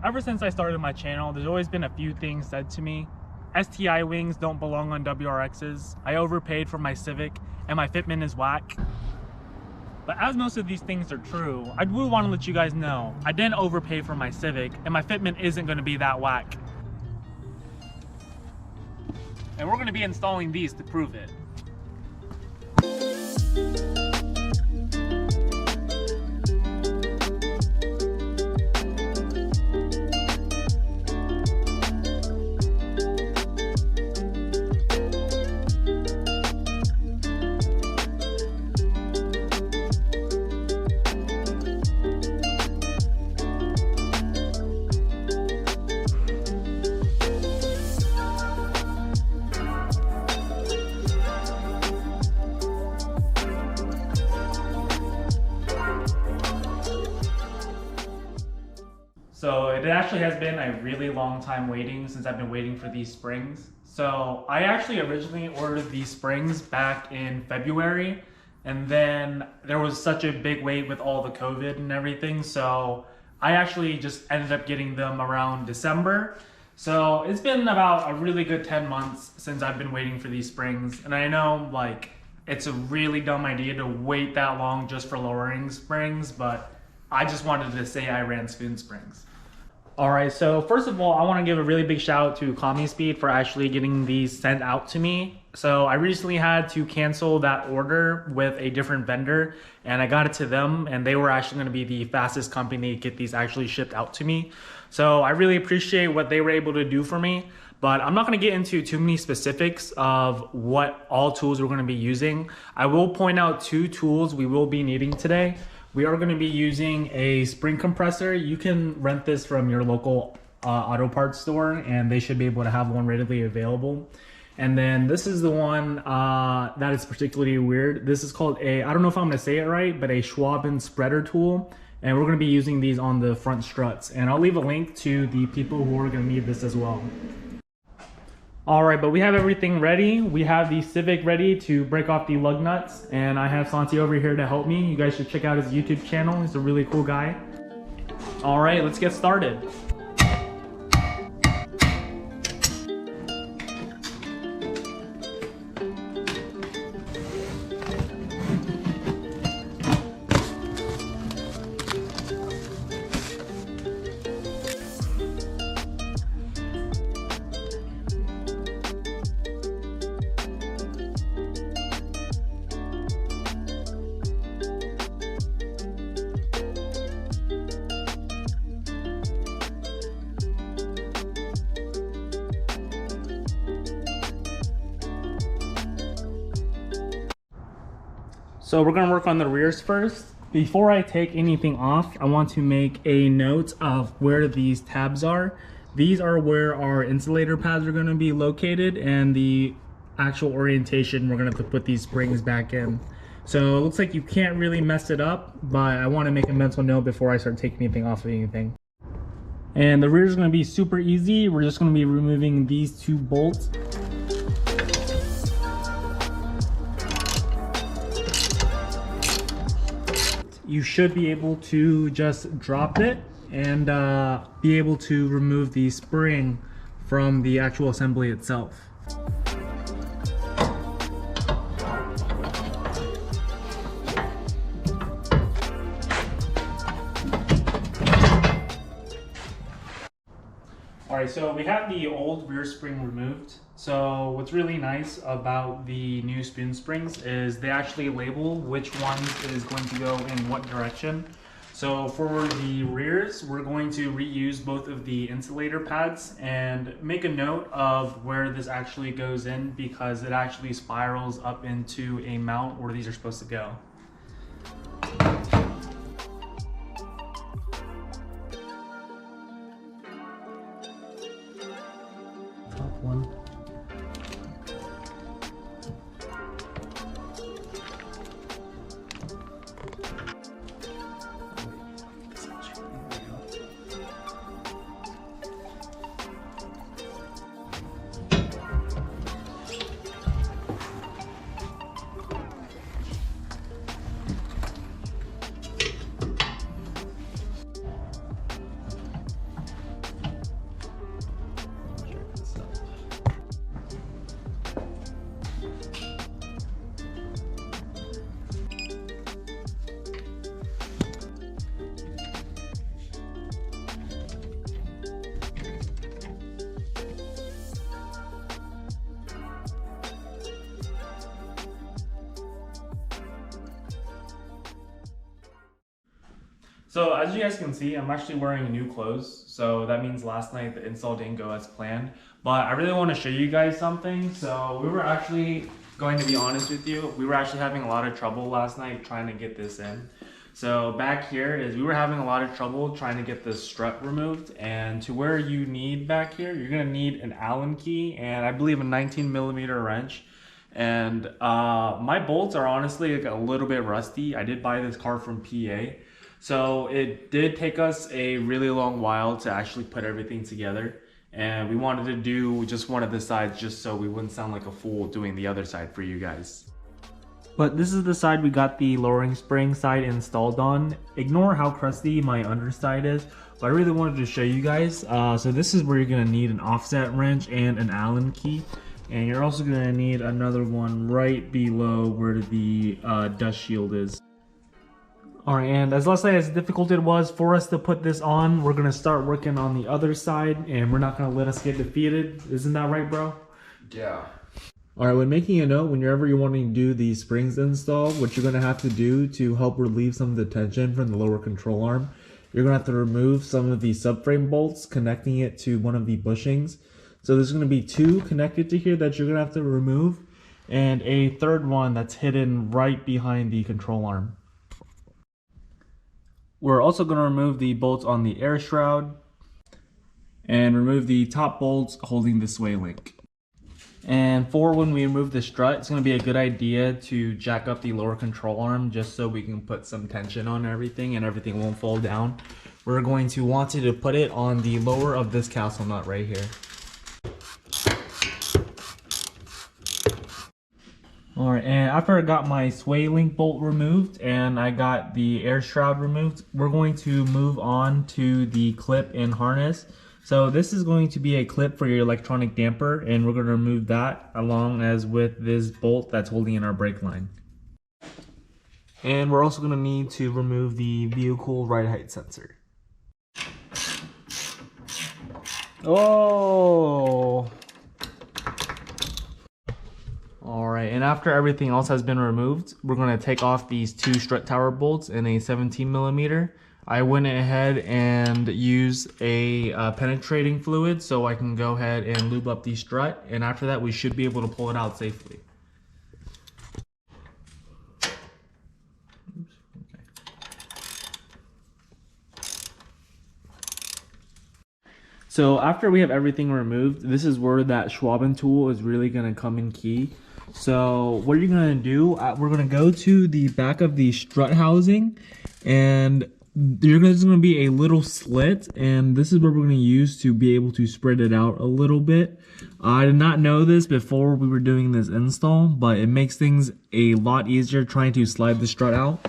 Ever since I started my channel, there's always been a few things said to me. STI wings don't belong on WRXs. I overpaid for my Civic and my fitment is whack. But as most of these things are true, I do want to let you guys know I didn't overpay for my Civic and my fitment isn't going to be that whack. And we're going to be installing these to prove it. So it actually has been a really long time waiting since I've been waiting for these springs. So I actually originally ordered these springs back in February, and then there was such a big wait with all the COVID and everything. So I actually just ended up getting them around December. So it's been about a really good 10 months since I've been waiting for these springs. And I know like it's a really dumb idea to wait that long just for lowering springs, but I just wanted to say I ran spoon springs. All right, so first of all, I want to give a really big shout out to Kamispeed for actually getting these sent out to me. So I recently had to cancel that order with a different vendor and I got it to them and they were actually going to be the fastest company to get these actually shipped out to me. So I really appreciate what they were able to do for me, but I'm not going to get into too many specifics of what all tools we're going to be using. I will point out 2 tools we will be needing today. We are going to be using a spring compressor. You can rent this from your local auto parts store and they should be able to have one readily available. And then this is the one that is particularly weird. This is called I don't know if I'm going to say it right, but a Schwaben spreader tool. And we're going to be using these on the front struts. And I'll leave a link to the people who are going to need this as well. All right, but we have everything ready. We have the Civic ready to break off the lug nuts, and I have Santi over here to help me. You guys should check out his YouTube channel. He's a really cool guy. All right, let's get started. So we're gonna work on the rears first. Before I take anything off, I want to make a note of where these tabs are. These are where our insulator pads are gonna be located and the actual orientation we're gonna have to put these springs back in. So it looks like you can't really mess it up, but I wanna make a mental note before I start taking anything off of anything. And the rear is gonna be super easy. We're just gonna be removing these 2 bolts. You should be able to just drop it and be able to remove the spring from the actual assembly itself. All right, so we have the old rear spring removed. So what's really nice about the new spoon springs is they actually label which ones is going to go in what direction. So for the rears, we're going to reuse both of the insulator pads and make a note of where this actually goes in because it actually spirals up into a mount where these are supposed to go. Top one. So as you guys can see, I'm actually wearing new clothes. So that means last night the install didn't go as planned. But I really want to show you guys something. So we were actually, going to be honest with you, we were actually having a lot of trouble last night trying to get this in. So back here is we were having a lot of trouble trying to get the strut removed, and to where you need back here, you're gonna need an Allen key and I believe a 19mm wrench. And my bolts are honestly like a little bit rusty. I did buy this car from PA. So it did take us a really long while to actually put everything together. And we wanted to do just one of the sides just so we wouldn't sound like a fool doing the other side for you guys. But this is the side we got the lowering spring side installed on. Ignore how crusty my underside is, but I really wanted to show you guys. So this is where you're gonna need an offset wrench and an Allen key. And you're also gonna need another one right below where the dust shield is. Alright, and as difficult it was for us to put this on, we're gonna start working on the other side, and we're not gonna let us get defeated. Isn't that right, bro? Yeah. Alright, when making a note, whenever you're wanting to do the springs install, what you're going to have to do to help relieve some of the tension from the lower control arm, you're going to have to remove some of the subframe bolts connecting it to one of the bushings. So there's going to be two connected to here that you're going to have to remove, and a third one that's hidden right behind the control arm. We're also going to remove the bolts on the air shroud and remove the top bolts holding the sway link. And for when we remove the strut, it's going to be a good idea to jack up the lower control arm just so we can put some tension on everything and everything won't fall down. We're going to want to put it on the lower of this castle nut right here. Alright, and after I got my sway link bolt removed and I got the air shroud removed, we're going to move on to the clip and harness. So this is going to be a clip for your electronic damper, and we're going to remove that along as with this bolt that's holding in our brake line. And we're also going to need to remove the vehicle ride height sensor. Oh! Alright, and after everything else has been removed, we're going to take off these two strut tower bolts in a 17mm. I went ahead and used a penetrating fluid so I can go ahead and lube up the strut, and after that we should be able to pull it out safely. Oops, okay. So after we have everything removed, this is where that Schwaben tool is really going to come in key. So what you're going to do, we're going to go to the back of the strut housing, and there's going to be a little slit, and this is what we're going to use to be able to spread it out a little bit. I did not know this before we were doing this install, but it makes things a lot easier trying to slide the strut out.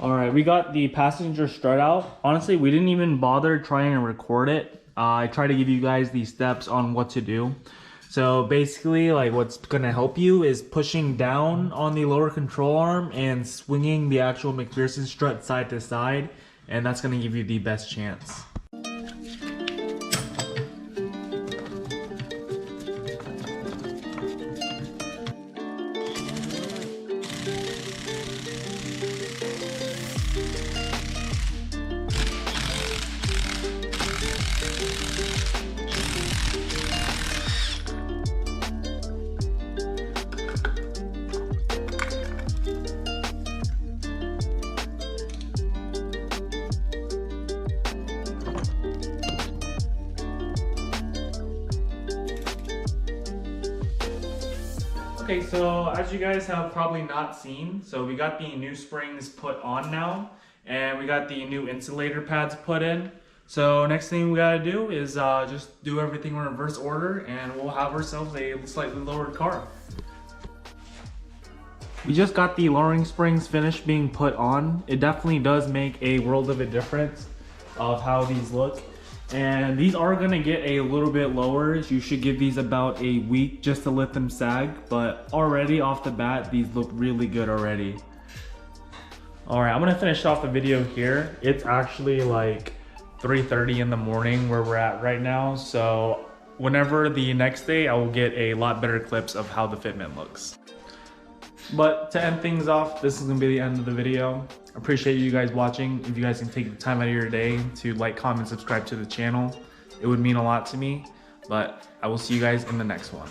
Alright, we got the passenger strut out. Honestly, we didn't even bother trying to record it. I try to give you guys the steps on what to do. So basically, like, what's going to help you is pushing down on the lower control arm and swinging the actual McPherson strut side to side, and that's going to give you the best chance. Okay, so as you guys have probably not seen, so we got the new springs put on now, and we got the new insulator pads put in. So next thing we gotta do is just do everything in reverse order, and we'll have ourselves a slightly lowered car. We just got the lowering springs finished being put on. It definitely does make a world of a difference of how these look. And these are gonna get a little bit lower. You should give these about a week just to let them sag, but already off the bat, these look really good already. All right, I'm gonna finish off the video here. It's actually like 3:30 in the morning where we're at right now. So whenever the next day, I will get a lot better clips of how the fitment looks. But to end things off, this is gonna be the end of the video. Appreciate you guys watching. If you guys can take the time out of your day to like, comment, subscribe to the channel, it would mean a lot to me. But I will see you guys in the next one.